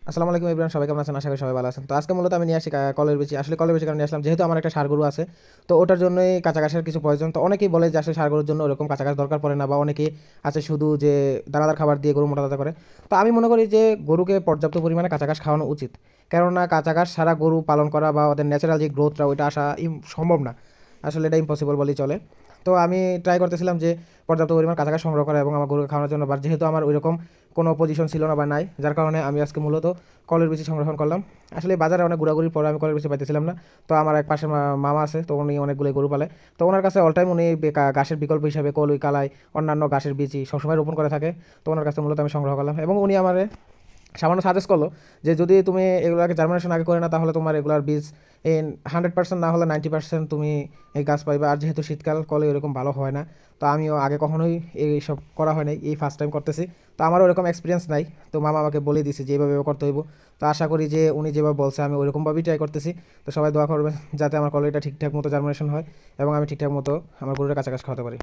আসসালামু আলাইকুম ইব্রাহিম, সবাই কেমন আছেন? আশা করি সবাই ভালো আছেন। তো আজকে মূলত আমি নিয়ে আসি কলের বিচি। আসলে কলের বিচি কারণে নিয়ে আসলাম, যেহেতু আমার একটা ষাঁড় গরু আছে। তো ওটার জন্যই কাঁচা ঘাসের কিছু প্রয়োজন। তো অনেকেই বলে যে আসলে ষাঁড় গরুর জন্য ওরকম কাঁচা ঘাস দরকার পড়ে না, বা অনেকেই আছে শুধু যে দানাদার খাবার দিয়ে গরু মোটা তাজা করে। তো আমি মনে করি যে গরুকে পর্যাপ্ত পরিমাণে কাঁচা ঘাস খাওয়ানো উচিত। কেননা কাঁচা ঘাস ছাড়া গরু পালন করা বা ওদের ন্যাচারাল যে গ্রোথটা ওইটা আসা সম্ভব না। আসলে এটা ইম্পসিবল বলেই চলে। তো আমি ট্রাই করতেছিলাম যে পর্যাপ্ত পরিমাণ কাঁচা ঘাস সংগ্রহ করা এবং আমার গরুকে খাওয়ানোর জন্য, বাট যেহেতু আমার ওইরকম কোনো পজিশন ছিল না বা নাই, যার কারণে আমি আজকে মূলত কলের বিচি সংরক্ষণ করলাম। আসলে বাজারে অনেক ঘোরাঘুরির পরে আমি কলের বিচি পাইতেছিলাম না। তো আমার এক পাশে মামা আছে, তো উনি অনেকগুলো গরু পালে। তো ওনার কাছে অল টাইম উনি ঘাসের বিকল্প হিসাবে কলই কালাই অন্যান্য ঘাসের বিচি সবসময় রোপণ করে থাকে। তো ওনার কাছে মূলত আমি সংগ্রহ করলাম এবং উনি আমার সামান্য সাজেস্ট করলো যে যদি তুমি এগুলোকে জার্মিনেশন আগে করে না, তাহলে তোমার এগুলার বীজ 100% না হলে 90% তুমি এই গাছ পাইবে। আর যেহেতু শীতকাল কলে এরকম ভালো হয় না, তো আমিও আগে কখনোই এইসব করা হয় নাই, এই ফার্স্ট টাইম করতেছি। তো আমারও ওরকম এক্সপিরিয়েন্স নাই। তো মামা আমাকে বলে দিয়েছে যে এইভাবে করতে হইব। তো আশা করি যে উনি যেভাবে বলছে আমি ওইরকমভাবেই ট্রাই করতেছি। তো সবাই দোয়া করবেন যাতে আমার কলেজটা ঠিকঠাক মতো জার্মিনেশন হয় এবং আমি ঠিকঠাক মতো আমার গরুর কাছাকাছি খাওয়াতে পারি।